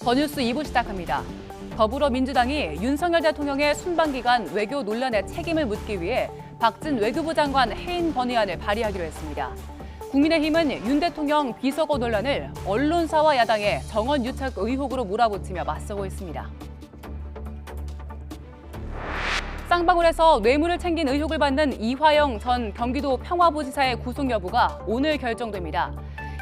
더 뉴스 2부 시작합니다. 더불어민주당이 윤석열 대통령의 순방기간 외교 논란의 책임을 묻기 위해 박진 외교부 장관 해임 건의안을 발의하기로 했습니다. 국민의힘은 윤 대통령 비서거 논란을 언론사와 야당의 정원 유착 의혹으로 몰아붙이며 맞서고 있습니다. 쌍방울에서 뇌물을 챙긴 의혹을 받는 이화영 전 경기도 평화부지사의 구속 여부가 오늘 결정됩니다.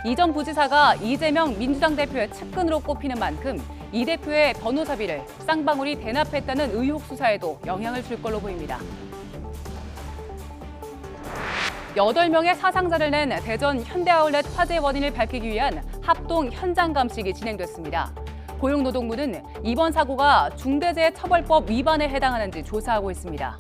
이 전 부지사가 이재명 민주당 대표의 측근으로 꼽히는 만큼 이 대표의 변호사비를 쌍방울이 대납했다는 의혹 수사에도 영향을 줄 걸로 보입니다. 8명의 사상자를 낸 대전 현대아울렛 화재 원인을 밝히기 위한 합동 현장 감식이 진행됐습니다. 고용노동부는 이번 사고가 중대재해처벌법 위반에 해당하는지 조사하고 있습니다.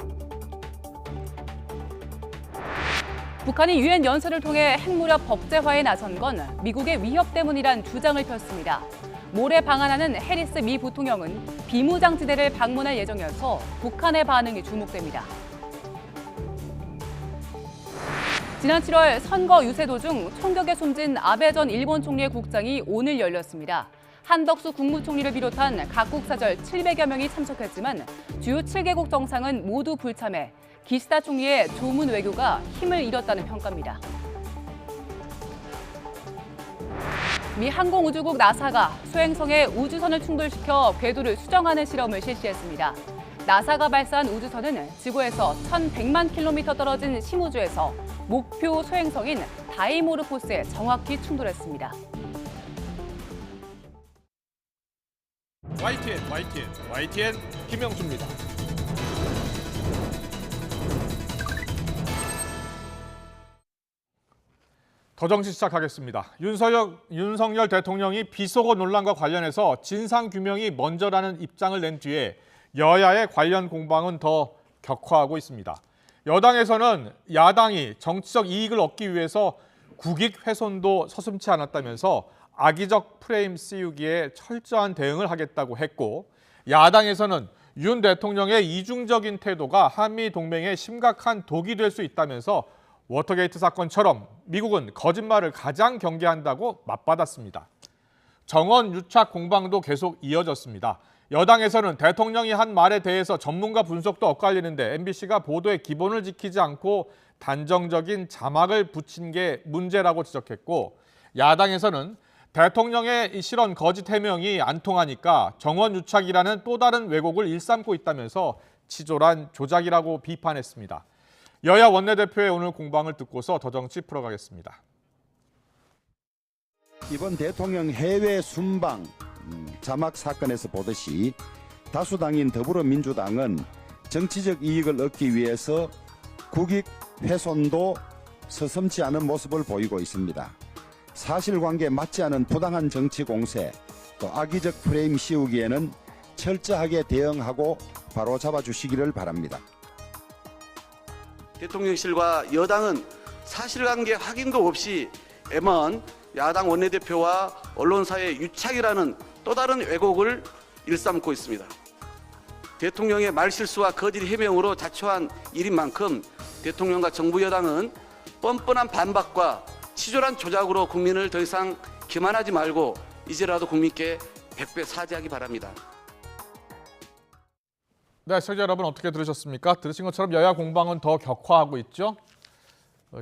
북한이 유엔 연설을 통해 핵무력 법제화에 나선 건 미국의 위협 때문이란 주장을 폈습니다. 모레 방한하는 해리스 미 부통령은 비무장지대를 방문할 예정이어서 북한의 반응이 주목됩니다. 지난 7월 선거 유세 도중 총격에 숨진 아베 전 일본 총리의 국장이 오늘 열렸습니다. 한덕수 국무총리를 비롯한 각국 사절 700여 명이 참석했지만 주요 7개국 정상은 모두 불참해 기시다 총리의 조문 외교가 힘을 잃었다는 평가입니다. 미 항공우주국 나사가 수행성에 우주선을 충돌시켜 궤도를 수정하는 실험을 실시했습니다. 나사가 발사한 우주선은 지구에서 1,100만 킬로미터 떨어진 심우주에서 목표 소행성인 다이모르포스에 정확히 충돌했습니다. YTN 김영수입니다. 더 정치 시작하겠습니다. 윤석열 대통령이 비속어 논란과 관련해서 진상규명이 먼저라는 입장을 낸 뒤에 여야의 관련 공방은 더 격화하고 있습니다. 여당에서는 야당이 정치적 이익을 얻기 위해서 국익 훼손도 서슴지 않았다면서 악의적 프레임 씌우기에 철저한 대응을 하겠다고 했고, 야당에서는 윤 대통령의 이중적인 태도가 한미 동맹에 심각한 독이 될 수 있다면서 워터게이트 사건처럼 미국은 거짓말을 가장 경계한다고 맞받았습니다. 정원 유착 공방도 계속 이어졌습니다. 여당에서는 대통령이 한 말에 대해서 전문가 분석도 엇갈리는데 MBC가 보도의 기본을 지키지 않고 단정적인 자막을 붙인 게 문제라고 지적했고, 야당에서는 대통령의 실언 거짓 해명이 안 통하니까 정원 유착이라는 또 다른 왜곡을 일삼고 있다면서 치졸한 조작이라고 비판했습니다. 여야 원내대표의 오늘 공방을 듣고서 더 정치 풀어가겠습니다. 이번 대통령 해외 순방 자막 사건에서 보듯이 다수당인 더불어민주당은 정치적 이익을 얻기 위해서 국익 훼손도 서슴지 않은 모습을 보이고 있습니다. 사실관계에 맞지 않은 부당한 정치 공세, 또 악의적 프레임 씌우기에는 철저하게 대응하고 바로잡아 주시기를 바랍니다. 대통령실과 여당은 사실관계 확인도 없이 M1 야당 원내대표와 언론사의 유착이라는 또 다른 왜곡을 일삼고 있습니다. 대통령의 말실수와 거짓 해명으로 자초한 일인 만큼 대통령과 정부 여당은 뻔뻔한 반박과 치졸한 조작으로 국민을 더 이상 기만하지 말고 이제라도 국민께 100배 사죄하기 바랍니다. 네, 시청자 여러분 어떻게 들으셨습니까? 들으신 것처럼 여야 공방은 더 격화하고 있죠.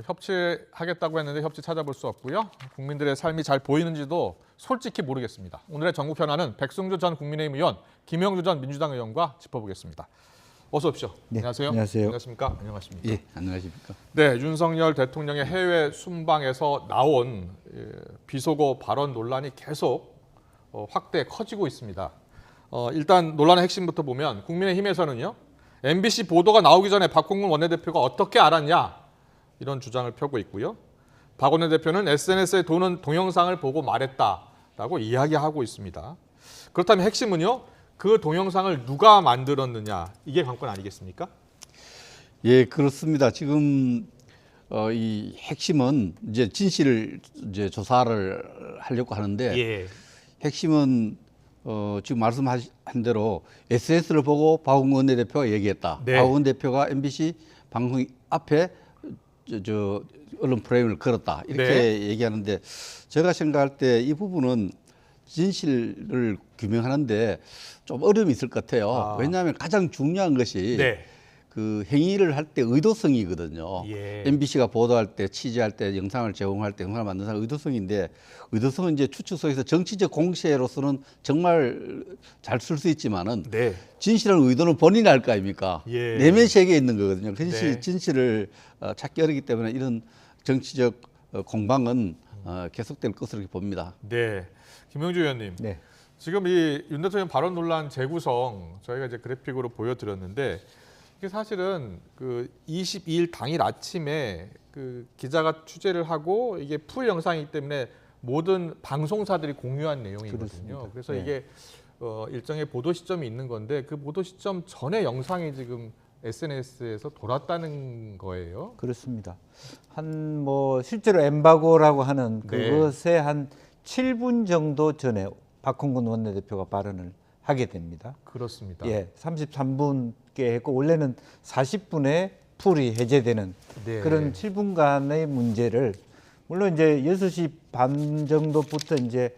협치하겠다고 했는데 협치 찾아볼 수 없고요. 국민들의 삶이 잘 보이는지도 솔직히 모르겠습니다. 오늘의 전국 현안은 백승주 전 국민의힘 의원, 김영주 전 민주당 의원과 짚어보겠습니다. 어서 오십시오. 네, 안녕하세요. 안녕하세요. 안녕하십니까? 안녕하십니까? 예, 안녕하십니까? 네, 윤석열 대통령의 해외 순방에서 나온 비속어 발언 논란이 계속 확대 커지고 있습니다. 일단 논란의 핵심부터 보면 국민의힘에서는요, MBC 보도가 나오기 전에 박홍근 원내대표가 어떻게 알았냐 이런 주장을 펴고 있고요. 박 원내대표는 SNS에 도는 동영상을 보고 말했다라고 이야기하고 있습니다. 그렇다면 핵심은요, 그 동영상을 누가 만들었느냐, 이게 관건 아니겠습니까? 예, 그렇습니다. 지금 이 핵심은 이제 진실을 이제 조사를 하려고 하는데, 예. 핵심은 지금 말씀한 대로 SNS를 보고 박홍근 원내대표가 얘기했다. 네. 박홍근 대표가 MBC 방송 앞에 저 언론 프레임을 걸었다. 이렇게 네. 얘기하는데, 제가 생각할 때 이 부분은 진실을 규명하는데 좀 어려움이 있을 것 같아요. 왜냐하면 가장 중요한 것이 네. 그 행위를 할 때 의도성이거든요. 예. MBC가 보도할 때, 취재할 때, 영상을 제공할 때, 영상을 만드는 사람 의도성인데, 의도성은 이제 추측 속에서 정치적 공세로서는 정말 잘 쓸 수 있지만은 네. 진실한 의도는 본인이 알 거 아닙니까? 예. 내면 세계에 있는 거거든요. 그래서 네. 진실을 찾기 어렵기 때문에 이런 정치적 공방은 계속될 것으로 이렇게 봅니다. 네. 김영주 의원님. 네. 지금 이 윤 대통령 발언 논란 재구성 저희가 이제 그래픽으로 보여드렸는데 이게 사실은 그 22일 당일 아침에 그 기자가 취재를 하고 이게 풀 영상이기 때문에 모든 방송사들이 공유한 내용이거든요. 그렇습니다. 그래서 네. 이게 일정의 보도 시점이 있는 건데 그 보도 시점 전에 영상이 지금 SNS에서 돌았다는 거예요. 그렇습니다. 한 뭐 실제로 엠바고라고 하는 네. 그것에 한 7분 정도 전에 박홍근 원내대표가 발언을 하게 됩니다. 그렇습니다. 예, 33분께 했고 원래는 40분에 풀이 해제되는 네. 그런 7분간의 문제를 물론 이제 6시 반 정도부터 이제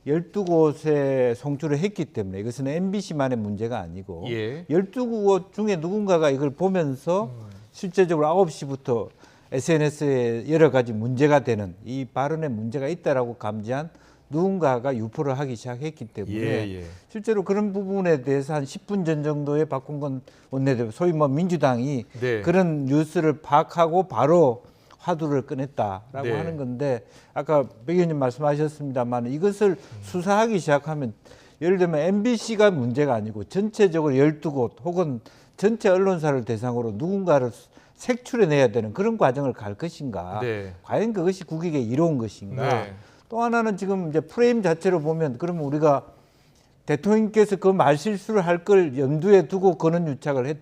12곳에 송출을 했기 때문에 이것은 MBC만의 문제가 아니고 예. 12곳 중에 누군가가 이걸 보면서 실제적으로 9시부터 SNS에 여러 가지 문제가 되는 이 발언에 문제가 있다라고 감지한 누군가가 유포를 하기 시작했기 때문에 예. 실제로 그런 부분에 대해서 한 10분 전 정도에 박홍근 원내대표 소위 뭐 민주당이 네. 그런 뉴스를 파악하고 바로 화두를 꺼냈다라고 네. 하는 건데 아까 백 의원님 말씀하셨습니다만 이것을 수사하기 시작하면 예를 들면 MBC가 문제가 아니고 전체적으로 12곳 혹은 전체 언론사를 대상으로 누군가를 색출해내야 되는 그런 과정을 갈 것인가 네. 과연 그것이 국익에 이로운 것인가 네. 또 하나는 지금 이제 프레임 자체로 보면 그러면 우리가 대통령께서 그 말실수를 할 걸 염두에 두고 권한 유착을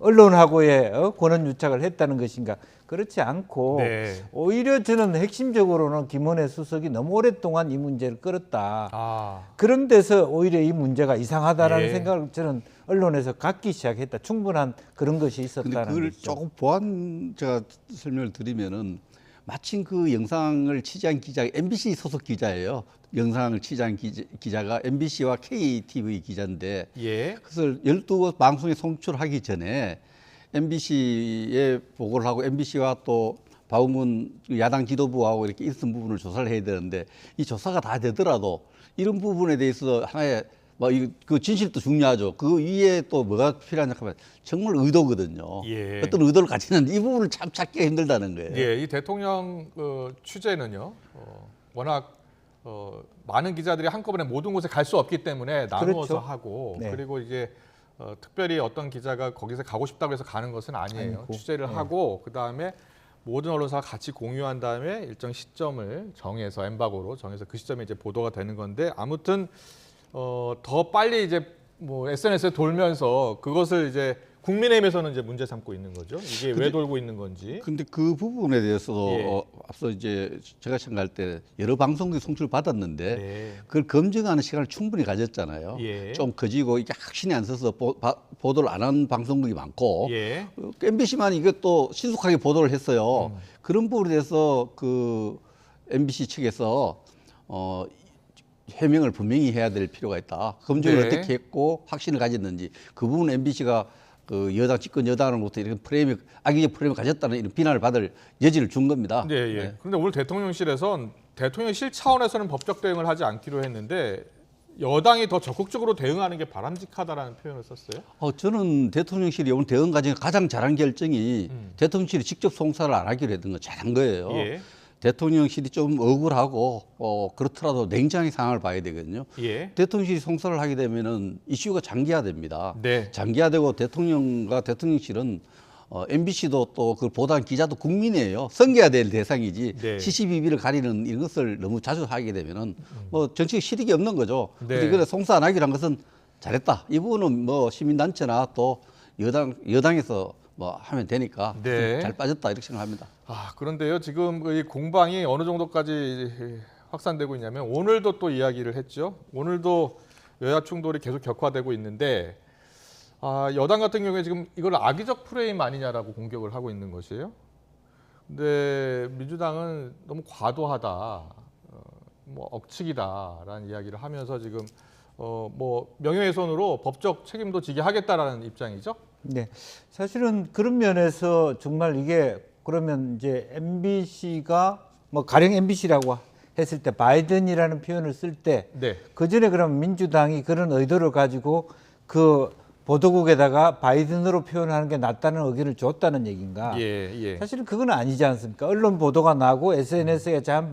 언론하고의 권한 유착을 했다는 것인가 그렇지 않고 네. 오히려 저는 핵심적으로는 김원혜 수석이 너무 오랫동안 이 문제를 끌었다. 아. 그런 데서 오히려 이 문제가 이상하다라는 예. 생각을 저는 언론에서 갖기 시작했다. 충분한 그런 것이 근데 있었다는 그걸 것이죠. 조금 보완 제가 설명을 드리면은 마침 그 영상을 취재한 기자가 MBC 소속 기자예요. 영상을 취재한 기자가 MBC와 KTV 기자인데 예. 그것을 12곳 방송에 송출하기 전에 MBC에 보고를 하고 MBC와 또 박홍근 야당 지도부하고 이렇게 일선 부분을 조사를 해야 되는데 이 조사가 다 되더라도 이런 부분에 대해서 하나의 그 진실도 중요하죠. 그 위에 또 뭐가 필요하냐 하면 정말 의도거든요. 예. 어떤 의도를 가지는데 이 부분을 참 찾기가 힘들다는 거예요. 예, 이 대통령 취재는요. 워낙 많은 기자들이 한꺼번에 모든 곳에 갈 수 없기 때문에 나누어서 그렇죠. 하고 네. 그리고 이제 특별히 어떤 기자가 거기서 가고 싶다고 해서 가는 것은 아니에요. 아니고. 취재를 네. 하고 그다음에 모든 언론사가 같이 공유한 다음에 일정 시점을 정해서 엠바고로 정해서 그 시점에 이제 보도가 되는 건데 아무튼 더 빨리 이제 뭐 SNS에 돌면서 그것을 이제 국민의힘에서는 이제 문제 삼고 있는 거죠. 이게 왜 돌고 있는 건지. 근데 그 부분에 대해서도 예. 앞서 이제 제가 생각할 때 여러 방송국이 송출 받았는데 네. 그걸 검증하는 시간을 충분히 가졌잖아요. 예. 좀 거지고 이게 확신이 안 서서 보도를 안 한 방송국이 많고 예. MBC만 이것도 신속하게 보도를 했어요. 그런 부분에 대해서 그 MBC 측에서 해명을 분명히 해야 될 필요가 있다. 검증을 네. 어떻게 했고 확신을 가졌는지 그 부분 MBC가 그 여당 집권 여당으로부터 이런 프레임이 악의적 프레임을 가졌다는 이런 비난을 받을 여지를 준 겁니다. 네, 예. 그런데 오늘 대통령실에선 대통령실 차원에서는 법적 대응을 하지 않기로 했는데 여당이 더 적극적으로 대응하는 게 바람직하다라는 표현을 썼어요. 저는 대통령실이 오늘 대응 과정에 가장 잘한 결정이 대통령실이 직접 송사를 안 하기로 했던 거 잘한 거예요. 예. 대통령실이 좀 억울하고 그렇더라도 냉정하게 상황을 봐야 되거든요. 예. 대통령실이 송사를 하게 되면은 이슈가 장기화됩니다. 네. 장기화되고 대통령과 대통령실은 MBC도 또 그걸 보도한 기자도 국민이에요. 섬겨야 될 대상이지 네. 시시비비를 가리는 이런 것을 너무 자주 하게 되면은 뭐 정치적 실익이 없는 거죠. 네. 그래서 이거를 송사 안 하기로 한 것은 잘했다. 이 부분은 뭐 시민단체나 또 여당에서 뭐 하면 되니까 네. 잘 빠졌다 이렇게 생각합니다. 그런데요. 지금 이 공방이 어느 정도까지 확산되고 있냐면 오늘도 또 이야기를 했죠. 오늘도 여야 충돌이 계속 격화되고 있는데 여당 같은 경우에 지금 이걸 악의적 프레임 아니냐라고 공격을 하고 있는 것이에요. 근데 민주당은 너무 과도하다. 뭐 억측이다라는 이야기를 하면서 지금 뭐 명예훼손으로 법적 책임도 지게 하겠다라는 입장이죠. 네, 사실은 그런 면에서 정말 이게 그러면 이제 MBC가 뭐 가령 MBC라고 했을 때 바이든이라는 표현을 쓸 때 네. 그 전에 그럼 민주당이 그런 의도를 가지고 그 보도국에다가 바이든으로 표현하는 게 낫다는 의견을 줬다는 얘기인가? 예. 사실은 그건 아니지 않습니까? 언론 보도가 나고 SNS에 자한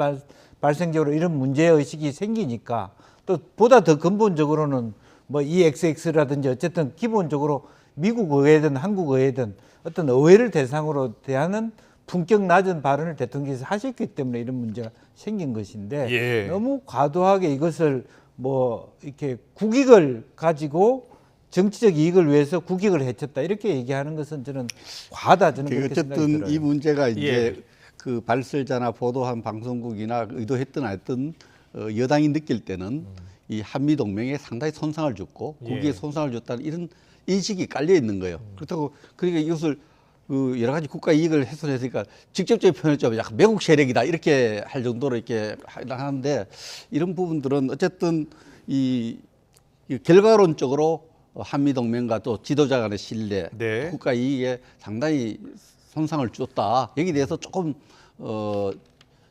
발생적으로 이런 문제 의식이 생기니까 또 보다 더 근본적으로는 뭐 EXX라든지 어쨌든 기본적으로 미국 의회든 한국 의회든 어떤 의회를 대상으로 대하는 품격 낮은 발언을 대통령께서 하셨기 때문에 이런 문제가 생긴 것인데 예. 너무 과도하게 이것을 뭐 이렇게 국익을 가지고 정치적 이익을 위해서 국익을 해쳤다 이렇게 얘기하는 것은 저는 과하다 저는 그렇게 생각이 어쨌든 들어요. 이 문제가 이제 예. 그 발설자나 보도한 방송국이나 의도했든 안 했든 여당이 느낄 때는 이 한미 동맹에 상당히 손상을 줬고 국익에 예. 손상을 줬다는 이런 인식이 깔려 있는 거예요. 그렇다고 그러니까 이것을 그 여러 가지 국가 이익을 훼손했으니까 직접적인 표현을 좀 약간 매국 세력이다 이렇게 할 정도로 이렇게 하는데 이런 부분들은 어쨌든 이 결과론적으로 한미 동맹과 또 지도자 간의 신뢰, 네. 국가 이익에 상당히 손상을 줬다. 여기에 대해서 조금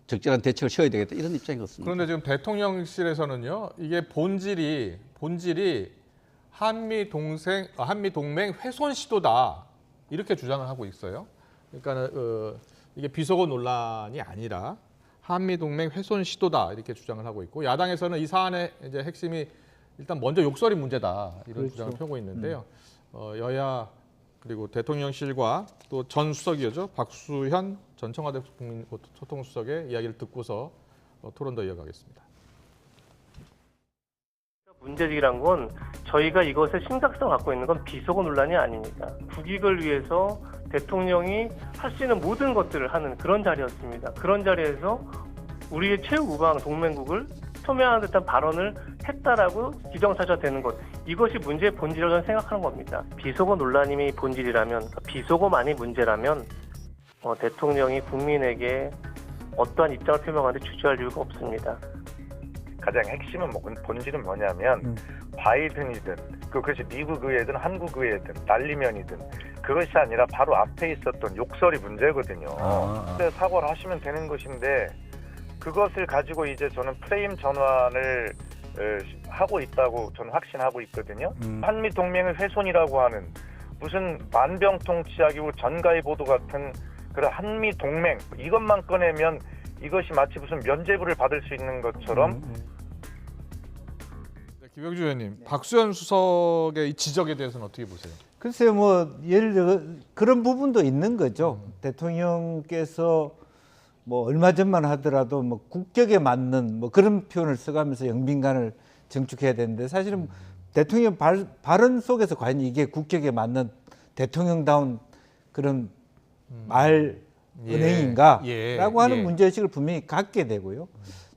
적절한 대책을 세워야 되겠다 이런 입장인 것 같습니다. 그런데 지금 대통령실에서는요, 이게 본질이 한미 동맹 훼손 시도다 이렇게 주장을 하고 있어요. 그러니까는 이게 비속어 논란이 아니라 한미 동맹 훼손 시도다 이렇게 주장을 하고 있고 야당에서는 이 사안의 이제 핵심이 일단 먼저 욕설이 문제다 이런 그렇죠. 주장을 펴고 있는데요. 여야 그리고 대통령실과 또 전 수석이죠 박수현 전 청와대 국민소통수석의 이야기를 듣고서 토론 더 이어가겠습니다. 문제지기란 건 저희가 이것의 심각성을 갖고 있는 건 비속어 논란이 아닙니다. 국익을 위해서 대통령이 할 수 있는 모든 것들을 하는 그런 자리였습니다. 그런 자리에서 우리의 최우방 동맹국을 소멸하는 듯한 발언을 했다라고 기정사실화되는 것, 이것이 문제의 본질이라고 저는 생각하는 겁니다. 비속어 논란이 본질이라면, 비속어만이 문제라면 대통령이 국민에게 어떠한 입장을 표명하는데 주저할 이유가 없습니다. 가장 핵심은 본질은 뭐냐면 바이든이든 그것이 미국 의회든 한국 의회든 날리면이든 그것이 아니라 바로 앞에 있었던 욕설이 문제거든요. 그때 사과를 하시면 되는 것인데 그것을 가지고 이제 저는 프레임 전환을 하고 있다고 저는 확신하고 있거든요. 한미 동맹의 훼손이라고 하는 무슨 만병통치약이고 전가의 보도 같은 그런 한미 동맹 이것만 꺼내면 이것이 마치 무슨 면죄부를 받을 수 있는 것처럼. 네, 김영주 의원님, 박수현 수석의 이 지적에 대해서는 어떻게 보세요? 글쎄요, 뭐 예를 들어 그런 부분도 있는 거죠. 대통령께서 뭐 얼마 전만 하더라도 뭐 국격에 맞는 뭐 그런 표현을 써가면서 영빈관을 정축해야 되는데 사실은 대통령 발언 속에서 과연 이게 국격에 맞는 대통령다운 그런 말 은행인가라고 하는 문제의식을 분명히 갖게 되고요.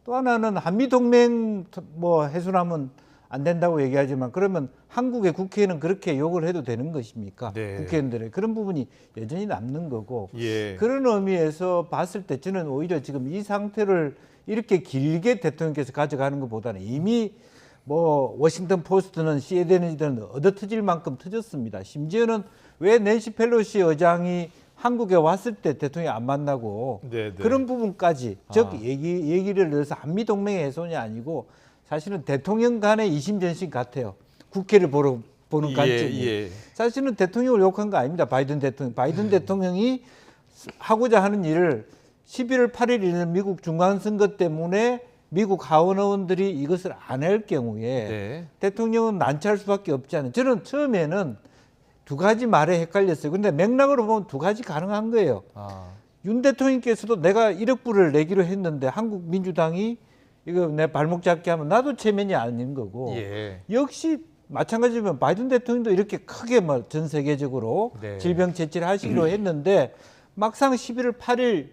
또 하나는 한미동맹 뭐 해소하면 안 된다고 얘기하지만 그러면 한국의 국회는 그렇게 욕을 해도 되는 것입니까? 네. 국회의원들의 그런 부분이 여전히 남는 거고 예. 그런 의미에서 봤을 때 저는 오히려 지금 이 상태를 이렇게 길게 대통령께서 가져가는 것보다는 이미 뭐 워싱턴 포스트는 CNN이든 얻어터질 만큼 터졌습니다. 심지어는 왜 낸시 펠로시 의장이 한국에 왔을 때 대통령이 안 만나고 네. 그런 부분까지 즉 얘기를 넣어서 한미 동맹의 훼손이 아니고 사실은 대통령 간의 이심전심 같아요. 국회를 보는 관점이. 사실은 대통령을 욕한 거 아닙니다. 바이든 대통령. 바이든 대통령이 하고자 하는 일을 11월 8일 있는 미국 중간선거 때문에 미국 하원 의원들이 이것을 안 할 경우에 대통령은 난처할 수밖에 없지 않아요. 저는 처음에는 두 가지 말에 헷갈렸어요. 근데 맥락으로 보면 두 가지 가능한 거예요. 윤 대통령께서도 내가 1억 불을 내기로 했는데 한국 민주당이 이거 내 발목 잡게 하면 나도 체면이 아닌 거고 역시 마찬가지면 바이든 대통령도 이렇게 크게 뭐 전 세계적으로 질병 채취를 하시기로 했는데 막상 11월 8일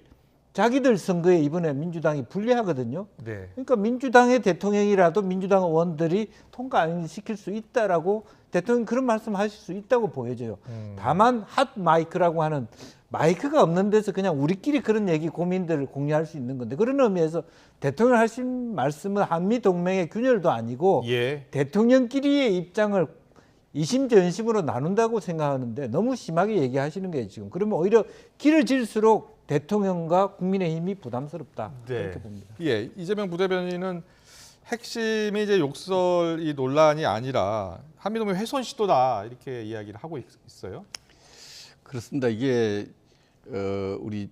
자기들 선거에 이번에 민주당이 불리하거든요. 그러니까 민주당의 대통령이라도 민주당 의원들이 통과 안 시킬 수 있다라고 대통령 그런 말씀 하실 수 있다고 보여져요. 다만 핫 마이크라고 하는 마이크가 없는 데서 그냥 우리끼리 그런 얘기 고민들을 공유할 수 있는 건데 그런 의미에서 대통령 하신 말씀은 한미 동맹의 균열도 아니고 예. 대통령끼리의 입장을 이심전심으로 나눈다고 생각하는데 너무 심하게 얘기하시는 거예요 지금. 그러면 오히려 길어질수록 대통령과 국민의힘이 부담스럽다 이렇게 봅니다. 예, 이재명 부대변인은 핵심이 이제 욕설 이 논란이 아니라 한미동맹 훼손 시도다 이렇게 이야기를 하고 있어요. 그렇습니다. 이게 우리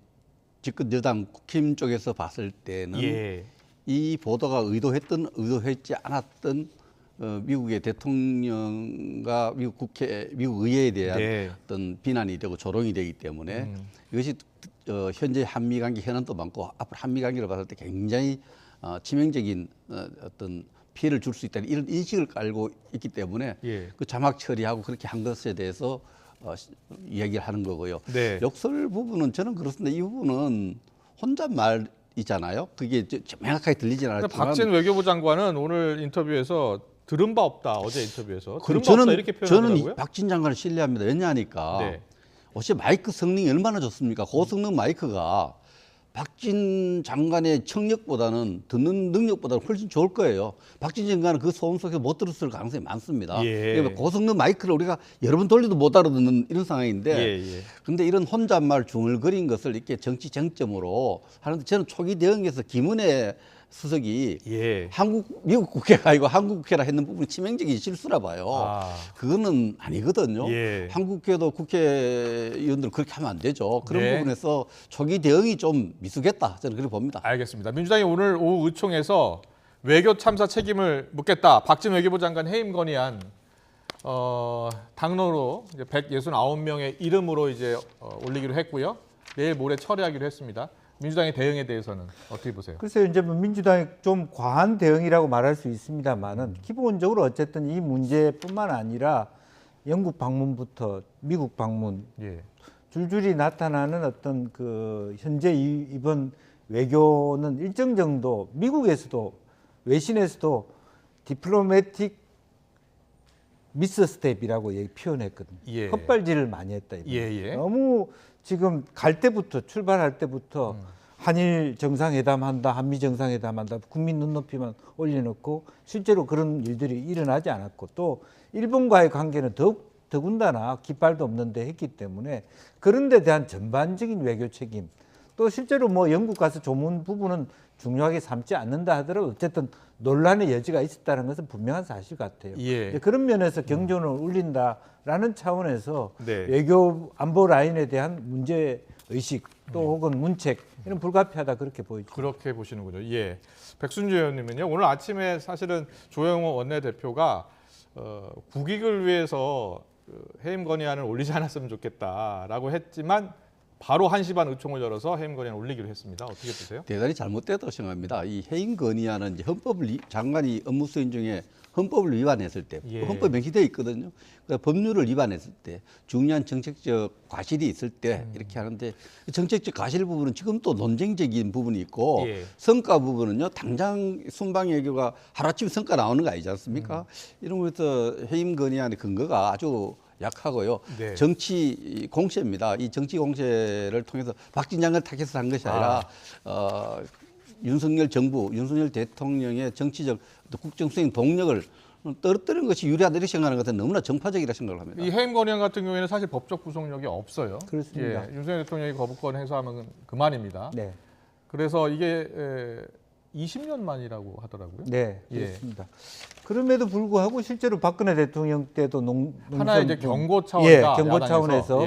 집권 여당 국힘 쪽에서 봤을 때는 예. 이 보도가 의도했든 의도했지 않았든 미국의 대통령과 미국 국회, 미국 의회에 대한 네. 어떤 비난이 되고 조롱이 되기 때문에 이것이 현재 한미 관계 현안도 많고 앞으로 한미 관계를 봤을 때 굉장히 치명적인 어떤 피해를 줄 수 있다는 이런 인식을 깔고 있기 때문에 예. 그 자막 처리하고 그렇게 한 것에 대해서 이야기를 하는 거고요. 네. 욕설 부분은 저는 그렇습니다. 이 부분은 혼잣말이잖아요. 그게 명확하게 들리지는 않았지만 박진 외교부 장관은 오늘 인터뷰에서 들은 바 없다. 어제 인터뷰에서 들은 바 저는 없다 이렇게 표현하더라고요. 저는 박진 장관을 신뢰합니다. 왜냐하니까 네. 어제 마이크 성능이 얼마나 좋습니까? 고성능 마이크가 박진 장관의 청력보다는 듣는 능력보다는 훨씬 좋을 거예요. 박진 장관은 그 소음 속에서 못 들었을 가능성이 많습니다. 예. 그러니까 고성능 마이크를 우리가 여러 번 돌려도 못 알아듣는 이런 상황인데 그런데 이런 혼잣말 중얼거린 것을 이렇게 정치 쟁점으로 하는데 저는 초기 대응에서 김은혜 수석이 미국 국회가 아니고 한국 국회라 했는 부분이 치명적인 실수라 봐요. 그거는 아니거든요. 한국 국회도 국회의원들 그렇게 하면 안 되죠. 그런 부분에서 초기 대응이 좀 미숙했다. 저는 그렇게 봅니다. 알겠습니다. 민주당이 오늘 오후 의총에서 외교 참사 책임을 묻겠다. 박진 외교부 장관 해임 건의안 당론으로 이제 169명의 이름으로 이제 올리기로 했고요. 내일 모레 철회하기로 했습니다. 민주당의 대응에 대해서는 어떻게 보세요? 글쎄요, 이제 뭐 민주당이 좀 과한 대응이라고 말할 수 있습니다만은 기본적으로 어쨌든 이 문제뿐만 아니라 영국 방문부터 미국 방문 줄줄이 나타나는 어떤 그 현재 이번 외교는 일정 정도 미국에서도 외신에서도 디플로매틱 미스스텝이라고 표현했거든요. 헛발질을 많이 했다. 너무 지금 갈 때부터 출발할 때부터 한일 정상회담 한다, 한미 정상회담 한다, 국민 눈높이만 올려놓고 실제로 그런 일들이 일어나지 않았고 또 일본과의 관계는 더군다나 깃발도 없는데 했기 때문에 그런 데 대한 전반적인 외교 책임 또 실제로 뭐 영국 가서 조문 부분은 중요하게 삼지 않는다 하더라도 어쨌든 논란의 여지가 있었다는 것은 분명한 사실 같아요. 그런 면에서 경종을 울린다라는 차원에서 외교 안보 라인에 대한 문제 의식 또 혹은 문책 이런 불가피하다 그렇게 보이죠. 그렇게 보시는군요. 백순주 의원님은요. 오늘 아침에 사실은 조영호 원내대표가 국익을 위해서 해임 건의안을 올리지 않았으면 좋겠다라고 했지만 바로 1시 반 의총을 열어서 해임 건의안을 올리기로 했습니다. 어떻게 보세요? 대단히 잘못됐다고 생각합니다. 이 해임 건의안은 이제 장관이 업무 수행 중에 헌법을 위반했을 때, 헌법 명시되어 있거든요. 그러니까 법률을 위반했을 때, 중요한 정책적 과실이 있을 때 이렇게 하는데 정책적 과실 부분은 지금 또 논쟁적인 부분이 있고 성과 부분은요. 당장 순방 외교가 하루아침에 성과 나오는 거 아니지 않습니까? 이런 것에서 해임 건의안의 근거가 아주 약하고요. 정치 공세입니다. 이 정치 공세를 통해서 박진 장관을 타겟을 한 것이 아니라 윤석열 정부, 윤석열 대통령의 정치적 국정 수행 동력을 떨어뜨리는 것이 유리하다 이렇게 생각하는 것은 너무나 정파적이라 생각을 합니다. 이 해임 건의안 같은 경우에는 사실 법적 구속력이 없어요. 그렇습니다. 윤석열 대통령이 거부권 행사하면 그만입니다. 그래서 이게 20년 만이라고 하더라고요. 네, 그렇습니다. 그럼에도 불구하고 실제로 박근혜 대통령 때도 하나의 이제 경고 차원이다. 경고 차원에서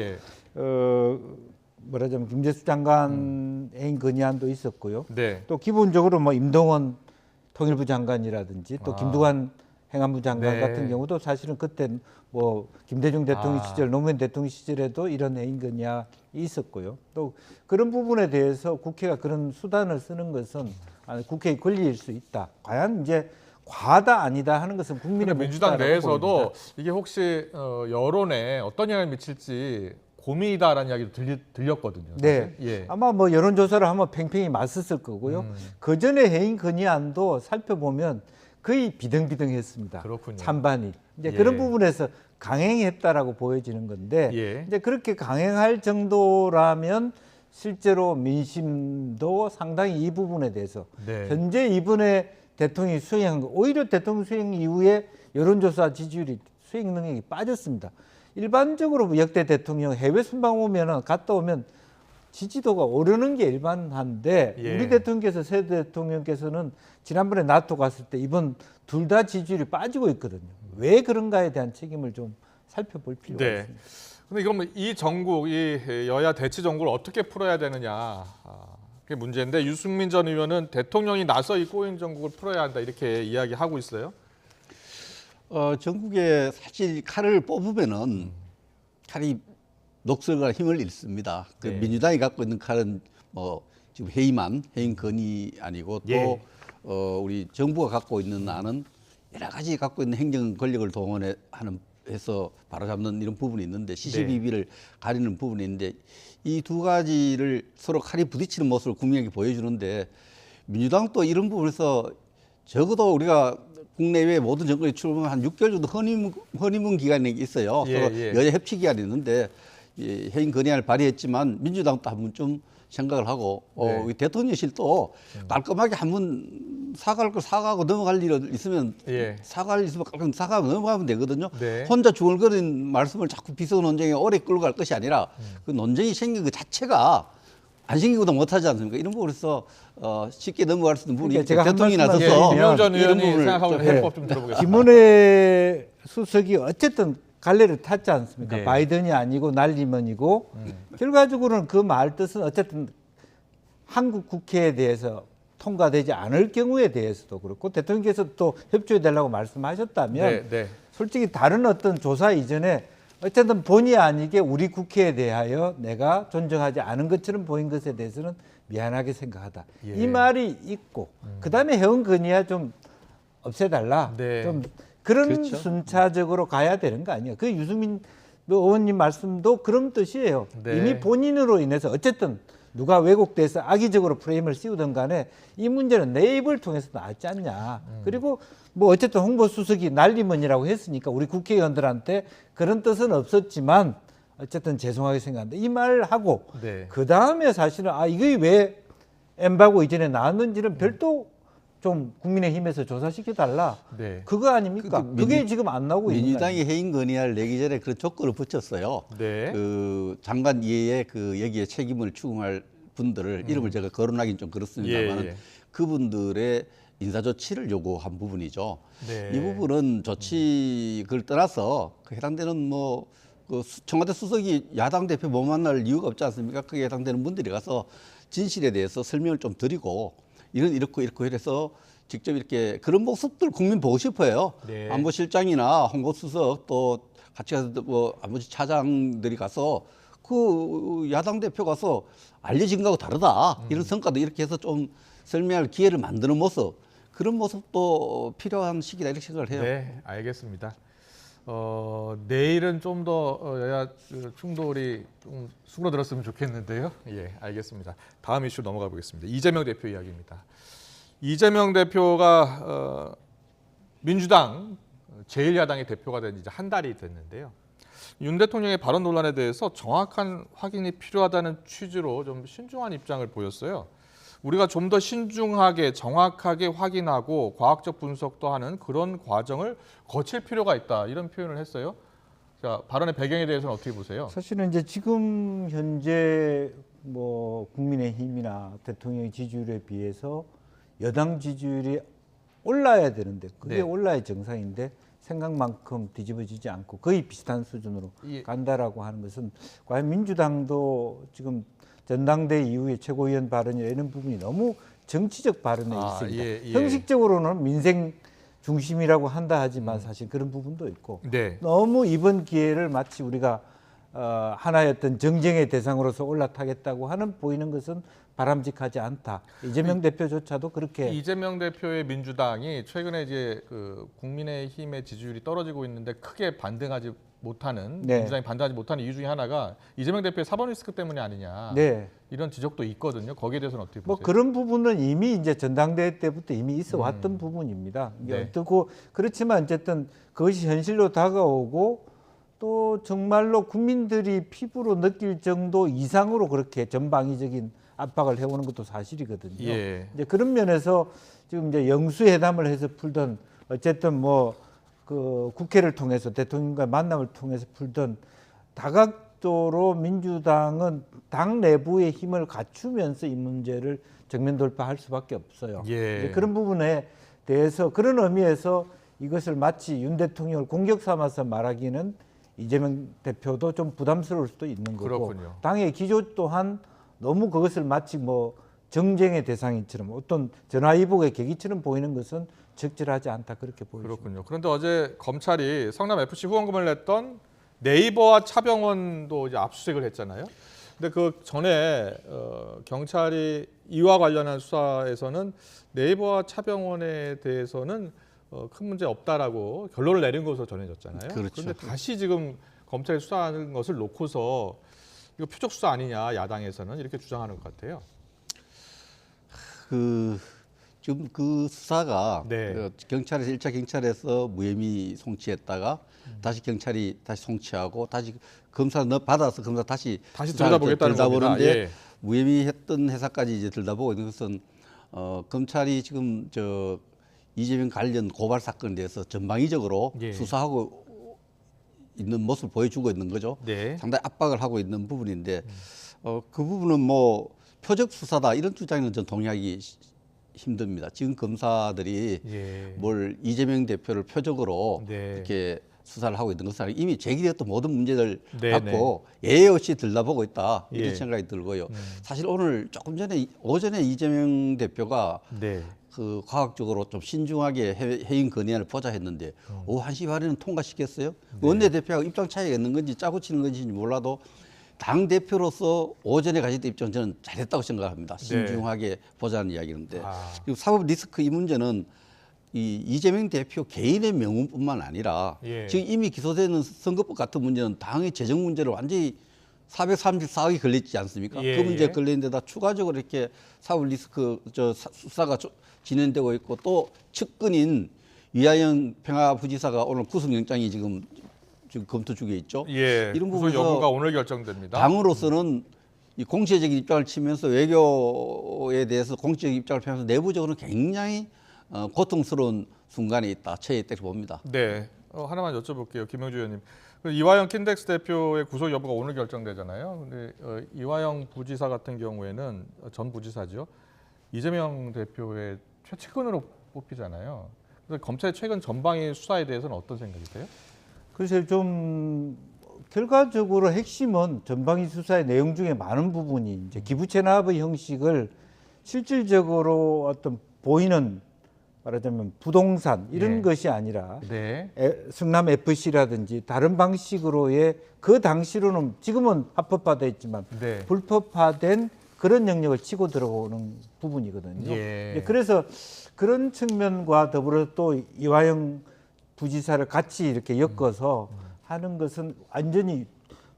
뭐라자면 김재수 장관 해임 건의안도 있었고요. 또 기본적으로 뭐 임동원 통일부 장관이라든지 또 김두관 행안부 장관 같은 경우도 사실은 그때 뭐 김대중 대통령 시절, 노무현 대통령 시절에도 이런 해임 건의안이 있었고요. 또 그런 부분에 대해서 국회가 그런 수단을 쓰는 것은 국회의 권리일 수 있다. 과연 이제 과하다 아니다 하는 것은 국민의 민주당 내에서도 이게 혹시 여론에 어떤 영향을 미칠지 고민이다라는 이야기도 들렸거든요. 아마 뭐 여론조사를 한번 팽팽히 맞섰을 거고요. 그 전에 해임 건의안도 살펴보면 거의 비등비등했습니다. 그렇군요. 찬반이. 이제 예. 그런 부분에서 강행했다라고 보여지는 건데 예. 이제 그렇게 강행할 정도라면 실제로 민심도 상당히 이 부분에 대해서 네. 현재 이번에 대통령이 수행한 거 오히려 대통령 수행 이후에 여론조사 지지율이 수행 능력이 빠졌습니다. 일반적으로 역대 대통령 해외 순방 오면은 갔다 오면 지지도가 오르는 게 일반한데 예. 우리 대통령께서 새 대통령께서는 지난번에 나토 갔을 때 이번 둘 다 지지율이 빠지고 있거든요. 왜 그런가에 대한 책임을 좀 살펴볼 필요가 네. 있습니다. 근데 그럼 이 전국, 이 여야 대치 정국을 어떻게 풀어야 되느냐, 그게 문제인데 유승민 전 의원은 대통령이 나서 이 꼬인 정국을 풀어야 한다 이렇게 이야기하고 있어요. 전국에 사실 칼을 뽑으면은 칼이 녹슬과 힘을 잃습니다. 그 네. 민주당이 갖고 있는 칼은 뭐 지금 해임 건이 아니고 또 예. 우리 정부가 갖고 있는 안은 여러 가지 갖고 있는 행정 권력을 해서 바로잡는 이런 부분이 있는데 시시비비를 가리는 부분이 있는데 이 두 가지를 서로 칼이 부딪히는 모습을 국민에게 보여주는데 민주당도 이런 부분에서 적어도 우리가 국내외 모든 정권이 출범한 한 6개월 정도 허니문 기간이 있어요. 예, 서로 예. 여야 협치 기간이 있는데 해임 건의안을 발의했지만 민주당도 한 번쯤 생각을 하고 네. 이 대통령실도 깔끔하게 한번 사과할 걸 사과하고 넘어갈 일 있으면 예. 사과할 일 있으면 깔끔 사과하고 넘어가면 되거든요. 네. 혼자 중얼거리는 말씀을 자꾸 비서 논쟁에 오래 끌고 갈 것이 아니라 그 논쟁이 생긴 그 자체가 안 생기고도 못하지 않습니까? 이런 부분에서 쉽게 넘어갈 수 있는 부분이 그러니까 제가 한 대통령이 말씀만 나서서 드리면 김영전 이런 의원이 부분을 생각하고 있는 좀 해법 좀 들어보겠습니다. 김은혜 수석이 어쨌든 갈래를 탔지 않습니까? 네. 바이든이 아니고 날리면이고 결과적으로는 그 말 뜻은 어쨌든 한국 국회에 대해서 통과되지 않을 경우에 대해서도 그렇고 대통령께서 또 협조해 달라고 말씀하셨다면 네, 네. 솔직히 다른 어떤 조사 이전에 어쨌든 본의 아니게 우리 국회에 대하여 내가 존중하지 않은 것처럼 보인 것에 대해서는 미안하게 생각하다. 예. 이 말이 있고 그다음에 해운 건의야 좀 없애달라. 네. 좀 그런 그렇죠. 순차적으로 가야 되는 거 아니에요. 그 유승민 의원님 말씀도 그런 뜻이에요. 네. 이미 본인으로 인해서 어쨌든 누가 왜곡돼서 악의적으로 프레임을 씌우든 간에 이 문제는 내 입을 통해서 나왔지 않냐. 그리고 뭐 어쨌든 홍보수석이 날리면이라고 했으니까 우리 국회의원들한테 그런 뜻은 없었지만 어쨌든 죄송하게 생각한다. 이 말을 하고 네. 그 다음에 사실은 이게 왜 엠바고 이전에 나왔는지는 별도 좀 국민의힘에서 조사시켜달라. 네. 그거 아닙니까? 그게 지금 안 나오고 있는 거예요. 민주당이 해임 건의안을 내기 전에 그런 조건을 붙였어요. 네. 그 장관 이외에 그 여기에 책임을 추궁할 분들을 이름을 제가 거론하기는 좀 그렇습니다만 예, 예. 그분들의 인사조치를 요구한 부분이죠. 네. 이 부분은 조치 그걸 떠나서 그 해당되는 그 청와대 수석이 야당 대표 못 만날 이유가 없지 않습니까? 그게 해당되는 분들이 가서 진실에 대해서 설명을 좀 드리고 이렇고 이래서 직접 이렇게 그런 모습들 국민 보고 싶어요. 네. 안보실장이나 홍보수석 또 같이 가서 뭐 안보실 차장들이 가서 그 야당 대표 가서 알려진 거하고 다르다. 이런 성과도 이렇게 해서 좀 설명할 기회를 만드는 모습 그런 모습도 필요한 시기다 이렇게 생각을 해요. 네, 알겠습니다. 내일은 좀 더 여야 충돌이 좀 수그러들었으면 좋겠는데요. 예, 알겠습니다. 다음 이슈 넘어가 보겠습니다. 이재명 대표 이야기입니다. 이재명 대표가 민주당 제1야당의 대표가 된 이제 한 달이 됐는데요. 윤 대통령의 발언 논란에 대해서 정확한 확인이 필요하다는 취지로 좀 신중한 입장을 보였어요. 우리가 좀 더 신중하게 정확하게 확인하고 과학적 분석도 하는 그런 과정을 거칠 필요가 있다. 이런 표현을 했어요. 자, 발언의 배경에 대해서는 어떻게 보세요? 사실은 이제 지금 현재 뭐 국민의힘이나 대통령의 지지율에 비해서 여당 지지율이 올라야 되는데 그게 네. 올라야 정상인데 생각만큼 뒤집어지지 않고 거의 비슷한 수준으로 예. 간다라고 하는 것은 과연 민주당도 지금 전당대 이후에 최고위원 발언이나 이런 부분이 너무 정치적 발언에 있습니다. 예, 예. 형식적으로는 민생 중심이라고 한다 하지만 사실 그런 부분도 있고 네. 너무 이번 기회를 마치 우리가 하나의 어떤 정쟁의 대상으로서 올라타겠다고 하는 보이는 것은 바람직하지 않다. 이재명 대표조차도 그렇게. 이재명 대표의 민주당이 최근에 이제 그 국민의힘의 지지율이 떨어지고 있는데 크게 반등하지 못하는 네. 민주당이 반등하지 못하는 이유 중에 하나가 이재명 대표의 사법 리스크 때문이 아니냐. 네. 이런 지적도 있거든요. 거기에 대해서는 어떻게 보세요? 뭐 그런 부분은 이미 이제 전당대회 때부터 이미 있어 왔던 부분입니다. 이게 네. 어떻고 그렇지만 어쨌든 그것이 현실로 다가오고 또 정말로 국민들이 피부로 느낄 정도 이상으로 그렇게 전방위적인 압박을 해오는 것도 사실이거든요. 예. 이제 그런 면에서 지금 이제 영수회담을 해서 풀던 어쨌든 뭐 그 국회를 통해서 대통령과 만남을 통해서 풀던 다각도로 민주당은 당 내부의 힘을 갖추면서 이 문제를 정면 돌파할 수밖에 없어요. 예. 이제 그런 부분에 대해서 그런 의미에서 이것을 마치 윤 대통령을 공격 삼아서 말하기는 이재명 대표도 좀 부담스러울 수도 있는 거고 그렇군요. 당의 기조 또한 너무 그것을 마치 뭐 정쟁의 대상처럼 어떤 전화위복의 계기처럼 보이는 것은 적절하지 않다 그렇게 보입니다. 그렇군요. 그런데 어제 검찰이 성남 FC 후원금을 냈던 네이버와 차병원도 이제 압수수색을 했잖아요. 근데 그 전에 경찰이 이와 관련한 수사에서는 네이버와 차병원에 대해서는 큰 문제 없다라고 결론을 내린 것으로 전해졌잖아요. 그렇죠. 그런데 다시 지금 검찰이 수사하는 것을 놓고서 이거 표적 수사 아니냐 야당에서는 이렇게 주장하는 것 같아요. 지금 그 수사가 네. 경찰에서 1차 경찰에서 무혐의 송치했다가 다시 경찰이 다시 송치하고 다시 검사 받아서 검사 다시 들여다보겠다는 겁니다. 들여다보는데 예. 무혐의했던 회사까지 이제 들여다보고 있는 것은 검찰이 지금 이재명 관련 고발 사건에 대해서 전방위적으로 예. 수사하고 있는 모습을 보여주고 있는 거죠. 네. 상당히 압박을 하고 있는 부분인데 그 부분은 뭐 표적 수사다 이런 주장에는 전 동의하기 힘듭니다. 지금 검사들이 예. 뭘 이재명 대표를 표적으로 네. 이렇게 수사를 하고 있는 것은 아니고 이미 제기되었던 모든 문제들 네, 갖고 예외 없이 들여다보고 있다 이런 예. 생각이 들고요. 사실 오늘 조금 전에 오전에 이재명 대표가 네. 그 과학적으로 좀 신중하게 해임 건의안을 보자 했는데 오후 1시 반에는 통과시켰어요. 원내대표하고 입장 차이가 있는 건지 짜고 치는 건지 몰라도 당 대표로서 오전에 가졌던 입장 저는 잘했다고 생각합니다. 신중하게 보자는 이야기인데 그리고 사법 리스크 이 문제는 이재명 대표 개인의 명운뿐만 아니라 예. 지금 이미 기소되는 선거법 같은 문제는 당의 재정 문제를 완전히 434억이 걸렸지 않습니까? 예, 그 문제에 예. 걸린 데다 추가적으로 이렇게 사법 리스크 수사가 진행되고 있고 또 측근인 이하영 평화부지사가 오늘 구속영장이 지금 검토 중에 있죠. 예. 이런 구속 부분에서 여부가 오늘 결정됩니다. 당으로서는 이 공식적인 입장을 치면서 외교에 대해서 공식적인 입장을 펴면서 내부적으로는 굉장히 고통스러운 순간에 있다. 처해 있다고 봅니다. 네. 하나만 여쭤볼게요. 김영주 의원님. 이화영 킨덱스 대표의 구속 여부가 오늘 결정되잖아요. 근데 이화영 부지사 같은 경우에는 전 부지사죠. 이재명 대표의 최측근으로 뽑히잖아요. 그래서 검찰의 최근 전방위 수사에 대해서는 어떤 생각이세요? 글쎄요, 좀 결과적으로 핵심은 전방위 수사의 내용 중에 많은 부분이 이제 기부채납의 형식을 실질적으로 어떤 보이는 말하자면 부동산 이런 예. 것이 아니라 네. 성남 FC라든지 다른 방식으로의 그 당시로는 지금은 합법화돼 있지만 네. 불법화된 그런 영역을 치고 들어오는 부분이거든요. 예. 그래서 그런 측면과 더불어 또 이화영 부지사를 같이 이렇게 엮어서 하는 것은 완전히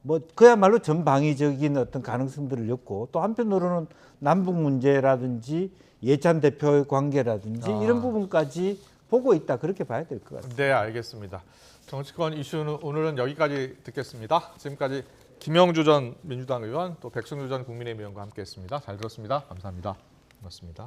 뭐 그야말로 전방위적인 어떤 가능성들을 엮고 또 한편으로는 남북 문제라든지 예찬 대표의 관계라든지 이런 부분까지 보고 있다 그렇게 봐야 될 것 같습니다. 네, 알겠습니다. 정치권 이슈는 오늘은 여기까지 듣겠습니다. 지금까지 김영주 전 민주당 의원 또 백승주 전 국민의힘 의원과 함께했습니다. 잘 들었습니다. 감사합니다. 고맙습니다.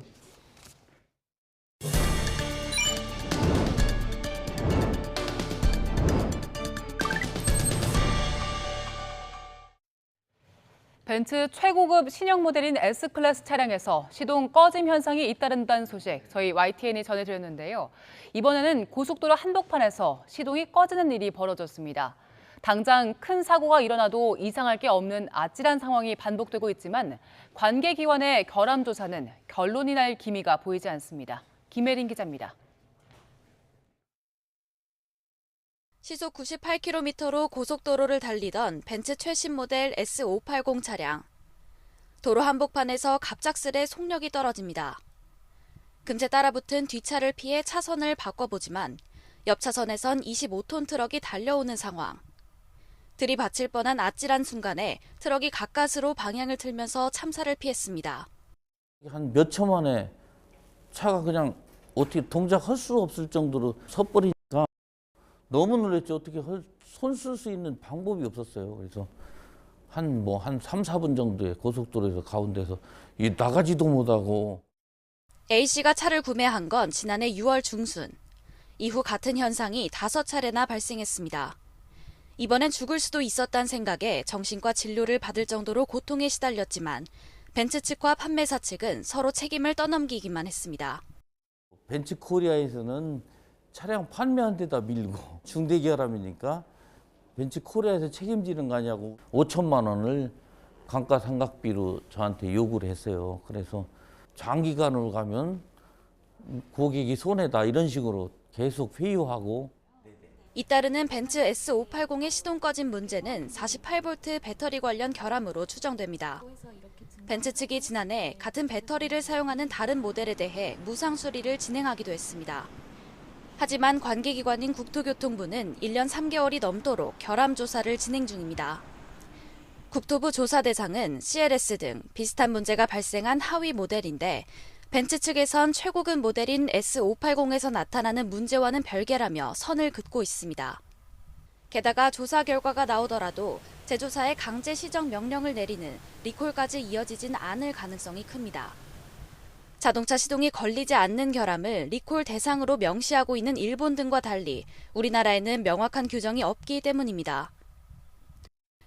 벤츠 최고급 신형 모델인 S클래스 차량에서 시동 꺼짐 현상이 잇따른다는 소식 저희 YTN이 전해드렸는데요. 이번에는 고속도로 한복판에서 시동이 꺼지는 일이 벌어졌습니다. 당장 큰 사고가 일어나도 이상할 게 없는 아찔한 상황이 반복되고 있지만 관계기관의 결함 조사는 결론이 날 기미가 보이지 않습니다. 김혜린 기자입니다. 시속 98km로 고속도로를 달리던 벤츠 최신 모델 S580 차량. 도로 한복판에서 갑작스레 속력이 떨어집니다. 금세 따라붙은 뒷차를 피해 차선을 바꿔보지만 옆 차선에선 25톤 트럭이 달려오는 상황. 들이받칠 뻔한 아찔한 순간에 트럭이 가까스로 방향을 틀면서 참사를 피했습니다. 한 몇 초 만에 차가 그냥 어떻게 동작할 수 없을 정도로 섣버리니까 너무 놀랐죠. 어떻게 손 쓸 수 있는 방법이 없었어요. 그래서 한 3, 4분 정도의 고속도로에서 가운데서 나가지도 못하고. A씨가 차를 구매한 건 지난해 6월 중순. 이후 같은 현상이 5차례나 발생했습니다. 이번엔 죽을 수도 있었다는 생각에 정신과 진료를 받을 정도로 고통에 시달렸지만 벤츠 측과 판매사 측은 서로 책임을 떠넘기기만 했습니다. 벤츠 코리아에서는 차량 판매한 데다 밀고 중대기업이니까 벤츠 코리아에서 책임지는 거 아니냐고 5천만 원을 감가상각비로 저한테 요구를 했어요. 그래서 장기간으로 가면 고객이 손해다 이런 식으로 계속 회유하고. 잇따르는 벤츠 S580의 시동 꺼진 문제는 48V 배터리 관련 결함으로 추정됩니다. 벤츠 측이 지난해 같은 배터리를 사용하는 다른 모델에 대해 무상 수리를 진행하기도 했습니다. 하지만 관계기관인 국토교통부는 1년 3개월이 넘도록 결함 조사를 진행 중입니다. 국토부 조사 대상은 CLS 등 비슷한 문제가 발생한 하위 모델인데 벤츠 측에선 최고급 모델인 S580에서 나타나는 문제와는 별개라며 선을 긋고 있습니다. 게다가 조사 결과가 나오더라도 제조사에 강제 시정 명령을 내리는 리콜까지 이어지진 않을 가능성이 큽니다. 자동차 시동이 걸리지 않는 결함을 리콜 대상으로 명시하고 있는 일본 등과 달리 우리나라에는 명확한 규정이 없기 때문입니다.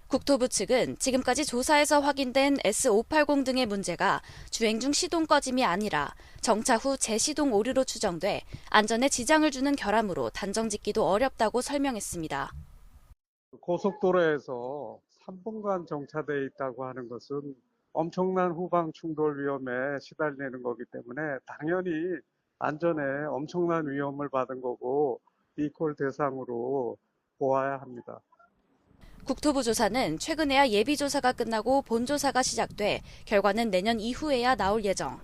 국토부 측은 지금까지 조사에서 확인된 S580 등의 문제가 주행 중 시동 꺼짐이 아니라 정차 후 재시동 오류로 추정돼 안전에 지장을 주는 결함으로 단정짓기도 어렵다고 설명했습니다. 고속도로에서 3분간 정차되어 있다고 하는 것은 엄청난 후방 충돌 위험에 시달리는 거기 때문에 당연히 안전에 엄청난 위험을 받은 거고 리콜 대상으로 보아야 합니다. 국토부 조사는 최근에야 예비조사가 끝나고 본조사가 시작돼 결과는 내년 이후에야 나올 예정.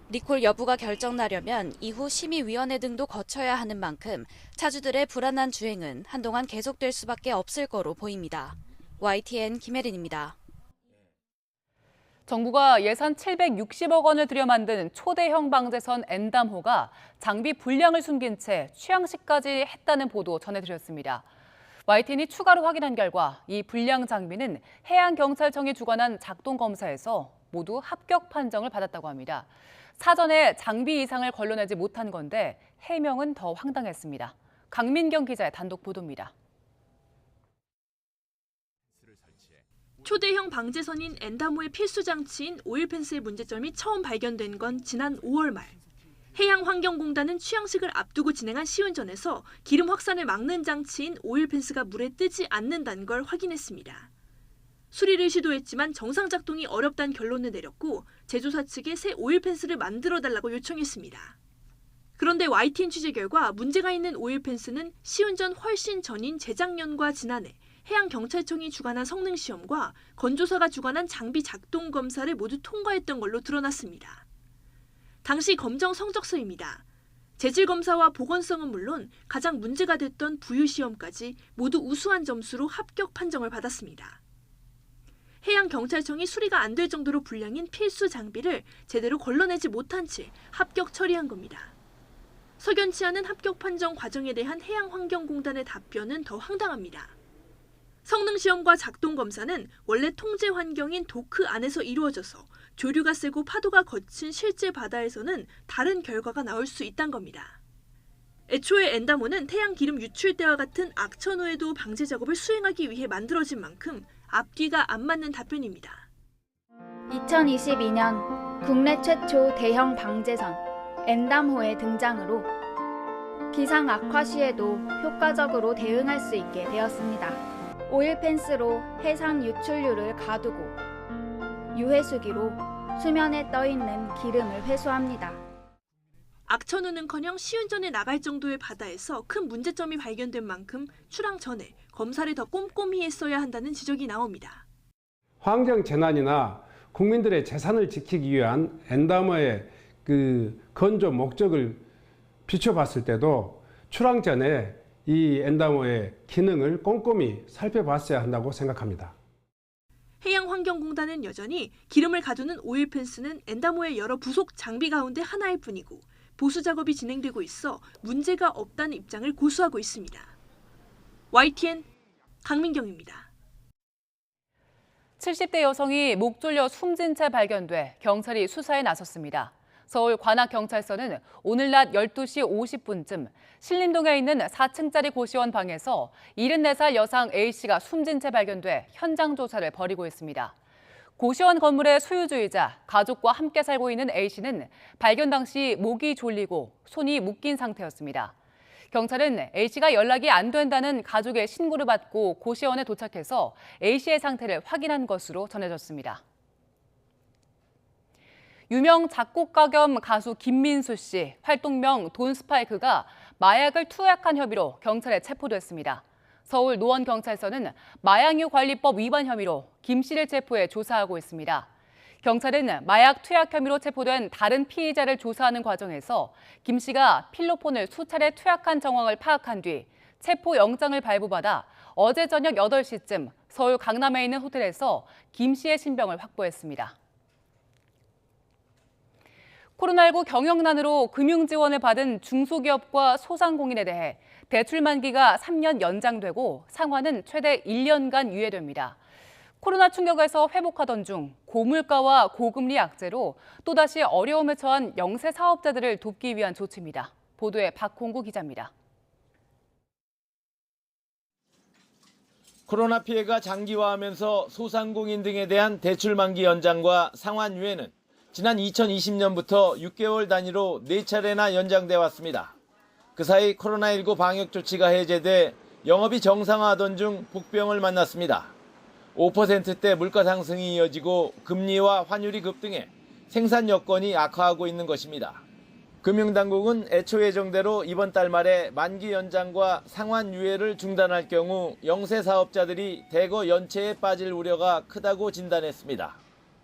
리콜 여부가 결정나려면 이후 심의위원회 등도 거쳐야 하는 만큼 차주들의 불안한 주행은 한동안 계속될 수밖에 없을 거로 보입니다. YTN 김혜린입니다. 정부가 예산 760억 원을 들여 만든 초대형 방제선 엔담호가 장비 불량을 숨긴 채 취항식까지 했다는 보도 전해드렸습니다. YTN이 추가로 확인한 결과 이 불량 장비는 해양경찰청이 주관한 작동검사에서 모두 합격 판정을 받았다고 합니다. 사전에 장비 이상을 걸러내지 못한 건데 해명은 더 황당했습니다. 강민경 기자의 단독 보도입니다. 초대형 방제선인 엔담호의 필수 장치인 오일펜스의 문제점이 처음 발견된 건 지난 5월 말. 해양환경공단은 취항식을 앞두고 진행한 시운전에서 기름 확산을 막는 장치인 오일펜스가 물에 뜨지 않는다는 걸 확인했습니다. 수리를 시도했지만 정상 작동이 어렵다는 결론을 내렸고 제조사 측에 새 오일펜스를 만들어달라고 요청했습니다. 그런데 YTN 취재 결과 문제가 있는 오일펜스는 시운전 훨씬 전인 재작년과 지난해 해양경찰청이 주관한 성능시험과 건조사가 주관한 장비 작동 검사를 모두 통과했던 걸로 드러났습니다. 당시 검정 성적서입니다. 재질 검사와 보건성은 물론 가장 문제가 됐던 부유시험까지 모두 우수한 점수로 합격 판정을 받았습니다. 해양경찰청이 수리가 안 될 정도로 불량인 필수 장비를 제대로 걸러내지 못한 채 합격 처리한 겁니다. 석연치 않은 합격 판정 과정에 대한 해양환경공단의 답변은 더 황당합니다. 성능시험과 작동검사는 원래 통제 환경인 도크 안에서 이루어져서 조류가 세고 파도가 거친 실제 바다에서는 다른 결과가 나올 수 있다는 겁니다. 애초에 엔담호는 태양기름 유출 때와 같은 악천 후에도 방제 작업을 수행하기 위해 만들어진 만큼 앞뒤가 안 맞는 답변입니다. 2022년 국내 최초 대형 방제선 엔담호의 등장으로 기상 악화 시에도 효과적으로 대응할 수 있게 되었습니다. 오일펜스로 해상 유출류를 가두고 유해수기로 수면에 떠있는 기름을 회수합니다. 악천후는커녕 시운전에 나갈 정도의 바다에서 큰 문제점이 발견된 만큼 출항 전에 검사를 더 꼼꼼히 했어야 한다는 지적이 나옵니다. 환경 재난이나 국민들의 재산을 지키기 위한 엔다머의 건조 목적을 비춰봤을 때도 출항 전에 이 엔다머의 기능을 꼼꼼히 살펴봤어야 한다고 생각합니다. 해양환경공단은 여전히 기름을 가두는 오일 펜스는 엔다모의 여러 부속 장비 가운데 하나일 뿐이고 보수 작업이 진행되고 있어 문제가 없다는 입장을 고수하고 있습니다. YTN 강민경입니다. 70대 여성이 목 졸려 숨진 채 발견돼 경찰이 수사에 나섰습니다. 서울 관악경찰서는 오늘 낮 12시 50분쯤 신림동에 있는 4층짜리 고시원 방에서 74살 여성 A씨가 숨진 채 발견돼 현장 조사를 벌이고 있습니다. 고시원 건물의 소유주이자 가족과 함께 살고 있는 A씨는 발견 당시 목이 졸리고 손이 묶인 상태였습니다. 경찰은 A씨가 연락이 안 된다는 가족의 신고를 받고 고시원에 도착해서 A씨의 상태를 확인한 것으로 전해졌습니다. 유명 작곡가 겸 가수 김민수 씨, 활동명 돈스파이크가 마약을 투약한 혐의로 경찰에 체포됐습니다. 서울 노원경찰서는 마약류 관리법 위반 혐의로 김 씨를 체포해 조사하고 있습니다. 경찰은 마약 투약 혐의로 체포된 다른 피의자를 조사하는 과정에서 김 씨가 필로폰을 수차례 투약한 정황을 파악한 뒤 체포 영장을 발부받아 어제 저녁 8시쯤 서울 강남에 있는 호텔에서 김 씨의 신병을 확보했습니다. 코로나19 경영난으로 금융지원을 받은 중소기업과 소상공인에 대해 대출 만기가 3년 연장되고 상환은 최대 1년간 유예됩니다. 코로나 충격에서 회복하던 중 고물가와 고금리 악재로 또다시 어려움에 처한 영세 사업자들을 돕기 위한 조치입니다. 보도에 박홍구 기자입니다. 코로나 피해가 장기화하면서 소상공인 등에 대한 대출 만기 연장과 상환 유예는 지난 2020년부터 6개월 단위로 4차례나 연장돼 왔습니다. 그 사이 코로나19 방역 조치가 해제돼 영업이 정상화하던 중 복병을 만났습니다. 5%대 물가 상승이 이어지고 금리와 환율이 급등해 생산 여건이 악화하고 있는 것입니다. 금융당국은 애초 예정대로 이번 달 말에 만기 연장과 상환 유예를 중단할 경우 영세 사업자들이 대거 연체에 빠질 우려가 크다고 진단했습니다.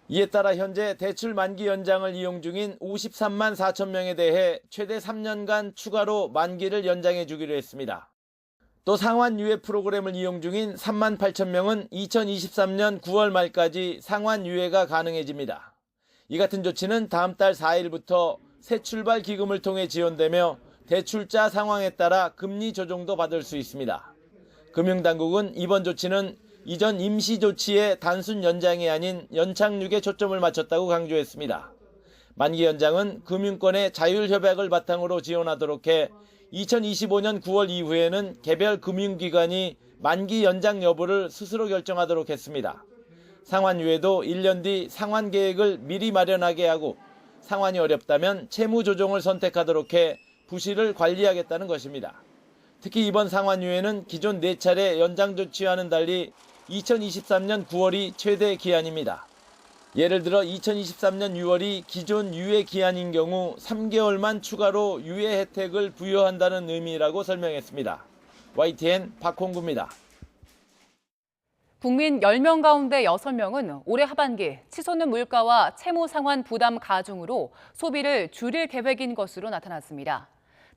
이에 따라 현재 대출 만기 연장을 이용 중인 53만 4천 명에 대해 최대 3년간 추가로 만기를 연장해 주기로 했습니다. 또 상환 유예 프로그램을 이용 중인 3만 8천 명은 2023년 9월 말까지 상환 유예가 가능해집니다. 이 같은 조치는 다음 달 4일부터 새 출발 기금을 통해 지원되며 대출자 상황에 따라 금리 조정도 받을 수 있습니다. 금융당국은 이번 조치는 이전 임시 조치의 단순 연장이 아닌 연착륙에 초점을 맞췄다고 강조했습니다. 만기 연장은 금융권의 자율협약을 바탕으로 지원하도록 해 2025년 9월 이후에는 개별 금융기관이 만기 연장 여부를 스스로 결정하도록 했습니다. 상환 유예도 1년 뒤 상환 계획을 미리 마련하게 하고 상환이 어렵다면 채무 조정을 선택하도록 해 부실을 관리하겠다는 것입니다. 특히 이번 상환 유예는 기존 4차례 연장 조치와는 달리 2023년 9월이 최대 기한입니다. 예를 들어 2023년 6월이 기존 유예 기한인 경우 3개월만 추가로 유예 혜택을 부여한다는 의미라고 설명했습니다. YTN 박홍구입니다. 국민 10명 가운데 6명은 올해 하반기 치솟는 물가와 채무 상환 부담 가중으로 소비를 줄일 계획인 것으로 나타났습니다.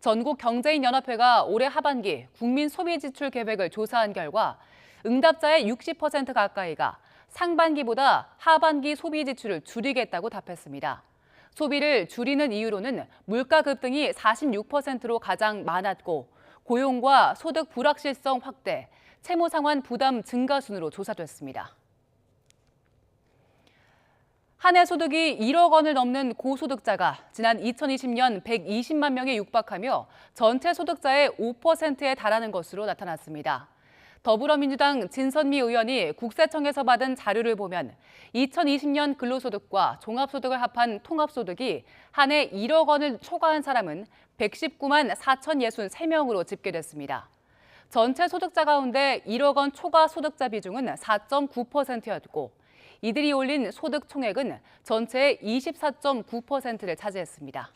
전국경제인연합회가 올해 하반기 국민 소비 지출 계획을 조사한 결과 응답자의 60% 가까이가 상반기보다 하반기 소비 지출을 줄이겠다고 답했습니다. 소비를 줄이는 이유로는 물가 급등이 46%로 가장 많았고 고용과 소득 불확실성 확대, 채무 상환 부담 증가 순으로 조사됐습니다. 한 해 소득이 1억 원을 넘는 고소득자가 지난 2020년 120만 명에 육박하며 전체 소득자의 5%에 달하는 것으로 나타났습니다. 더불어민주당 진선미 의원이 국세청에서 받은 자료를 보면 2020년 근로소득과 종합소득을 합한 통합소득이 한 해 1억 원을 초과한 사람은 119만 4,063명으로 집계됐습니다. 전체 소득자 가운데 1억 원 초과 소득자 비중은 4.9%였고 이들이 올린 소득 총액은 전체의 24.9%를 차지했습니다.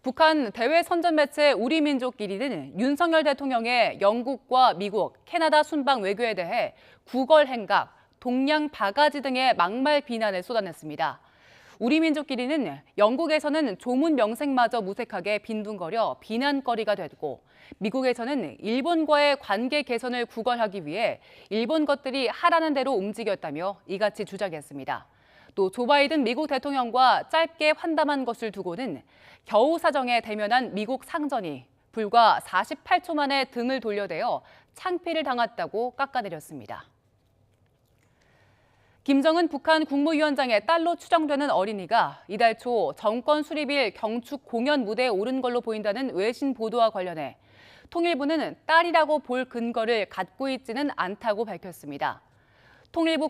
북한 대외 선전 매체 우리 민족끼리는 윤석열 대통령의 영국과 미국, 캐나다 순방 외교에 대해 구걸 행각, 동양 바가지 등의 막말 비난을 쏟아냈습니다. 우리 민족끼리는 영국에서는 조문 명색마저 무색하게 빈둥거려 비난거리가 됐고, 미국에서는 일본과의 관계 개선을 구걸하기 위해 일본 것들이 하라는 대로 움직였다며 이같이 주장했습니다. 또 조 바이든 미국 대통령과 짧게 환담한 것을 두고는 겨우 사정에 대면한 미국 상전이 불과 48초 만에 등을 돌려대어 창피를 당했다고 깎아내렸습니다. 김정은 북한 국무위원장의 딸로 추정되는 어린이가 이달 초 정권 수립일 경축 공연 무대에 오른 걸로 보인다는 외신 보도와 관련해 통일부는 딸이라고 볼 근거를 갖고 있지는 않다고 밝혔습니다. 통일부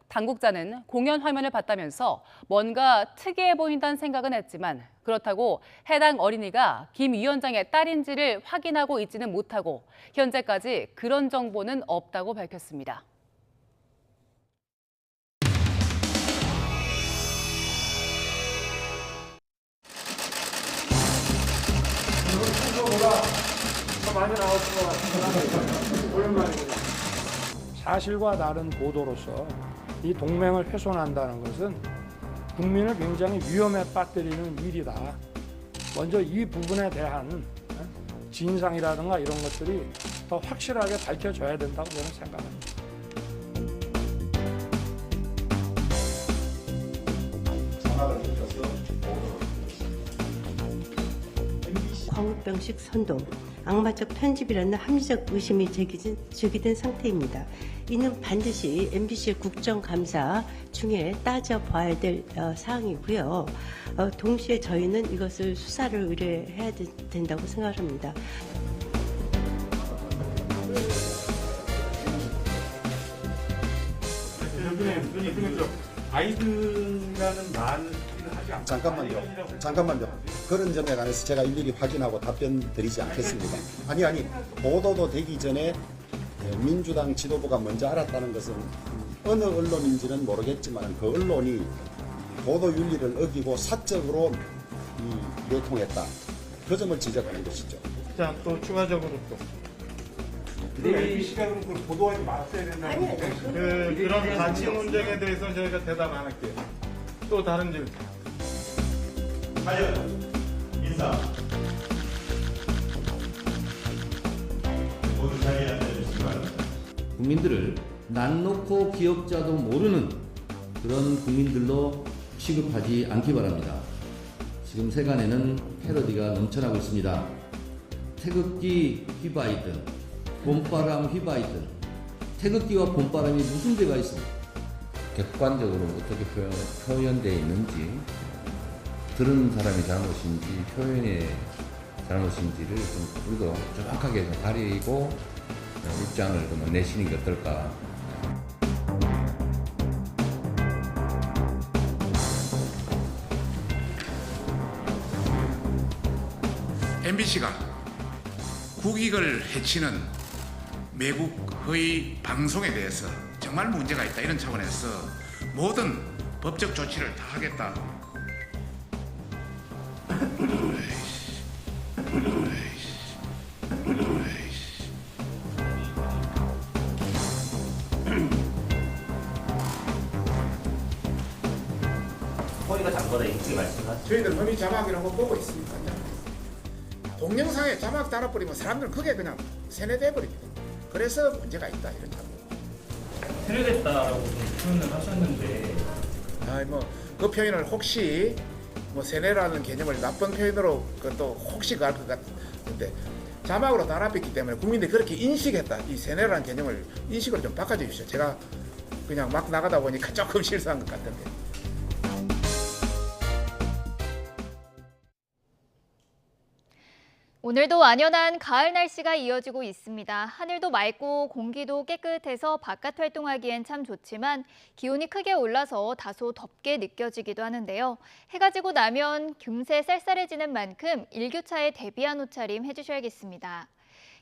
당국자는 공연 화면을 봤다면서 뭔가 특이해 보인다는 생각은 했지만 그렇다고 해당 어린이가 김 위원장의 딸인지를 확인하고 있지는 못하고 현재까지 그런 정보는 없다고 밝혔습니다. 사실과 다른 보도로서 이 동맹을 훼손한다는 것은 국민을 굉장히 위험에 빠뜨리는 일이다. 먼저 이 부분에 대한 진상이라든가 이런 것들이 더 확실하게 밝혀져야 된다고 저는 생각합니다. 광우병식 선동, 악마적 편집이라는 합리적 의심이 제기된 상태입니다. 이는 반드시 MBC 국정감사 중에 따져봐야 될 사항이고요. 동시에 저희는 이것을 수사를 의뢰해야 된다고 생각합니다. 아이들이라는 말을 하지 않고 잠깐만요. 그런 점에 관해서 제가 일일이 확인하고 답변 드리지 않겠습니다. 아니 보도도 되기 전에 민주당 지도부가 먼저 알았다는 것은 어느 언론인지는 모르겠지만 그 언론이 보도 윤리를 어기고 사적으로 내통했다. 그 점을 지적하는 것이죠. 자, 또 추가적으로 또. MBC가 그럼 보도하지 말았어야 된다는 그런 가치 논쟁에 대해서 저희가 대답 안 할게요. 또 다른 질문. 과연 인사 모두 자리에 앉아주시기 바랍니다. 국민들을 난 놓고 기억자도 모르는 그런 국민들로 취급하지 않기 바랍니다. 지금 세간에는 패러디가 넘쳐나고 있습니다. 태극기 휘바이든 봄바람 휘바이든 태극기와 봄바람이 무슨 죄가 있습니까? 객관적으로 어떻게 표현되어 있는지, 들은 사람이 잘못인지 표현의 잘못인지를 좀 우리도 정확하게 좀 가리고 입장을 좀 내시는 게 어떨까. MBC가 국익을 해치는 매국 허위 방송에 대해서 정말 문제가 있다, 이런 차원에서 모든 법적 조치를 다 하겠다. 허위가 단 거다 이렇게 말씀하시죠. 저희들 허위 자막이라고 보고 있으니까요. 동영상에 자막 달아버리면 사람들은 그게 그냥 세뇌돼 버립니다. 그래서 문제가 있다, 이런 자막. 세뇌됐다라고 표현을 하셨는데, 그 표현을 혹시 세뇌라는 개념을 나쁜 표현으로 그것도 혹시 갈 것 같은데, 자막으로 달아봤기 때문에 국민들이 그렇게 인식했다. 이 세뇌라는 개념을 인식을 좀 바꿔주십시오. 제가 그냥 막 나가다 보니까 조금 실수한 것 같은데. 오늘도 완연한 가을 날씨가 이어지고 있습니다. 하늘도 맑고 공기도 깨끗해서 바깥 활동하기엔 참 좋지만 기온이 크게 올라서 다소 덥게 느껴지기도 하는데요. 해가 지고 나면 금세 쌀쌀해지는 만큼 일교차에 대비한 옷차림 해주셔야겠습니다.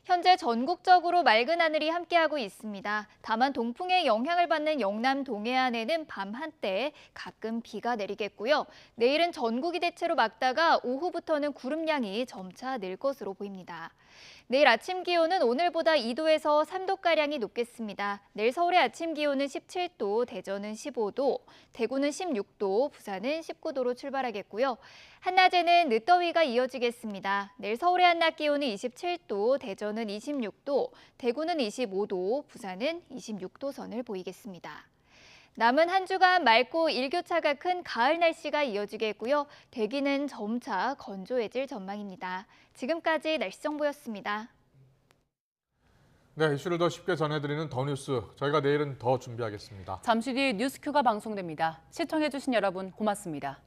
현재 전국적으로 맑은 하늘이 함께하고 있습니다. 다만 동풍의 영향을 받는 영남 동해안에는 밤 한때 가끔 비가 내리겠고요. 내일은 전국이 대체로 맑다가 오후부터는 구름량이 점차 늘 것으로 보입니다. 내일 아침 기온은 오늘보다 2도에서 3도가량이 높겠습니다. 내일 서울의 아침 기온은 17도, 대전은 15도, 대구는 16도, 부산은 19도로 출발하겠고요. 한낮에는 늦더위가 이어지겠습니다. 내일 서울의 한낮 기온은 27도, 대전은 26도, 대구는 25도, 부산은 26도 선을 보이겠습니다. 남은 한 주간 맑고 일교차가 큰 가을 날씨가 이어지겠고요. 대기는 점차 건조해질 전망입니다. 지금까지 날씨 정보였습니다. 네, 이슈를 더 쉽게 전해드리는 더 뉴스. 저희가 내일은 더 준비하겠습니다. 잠시 뒤 뉴스큐가 방송됩니다. 시청해주신 여러분 고맙습니다.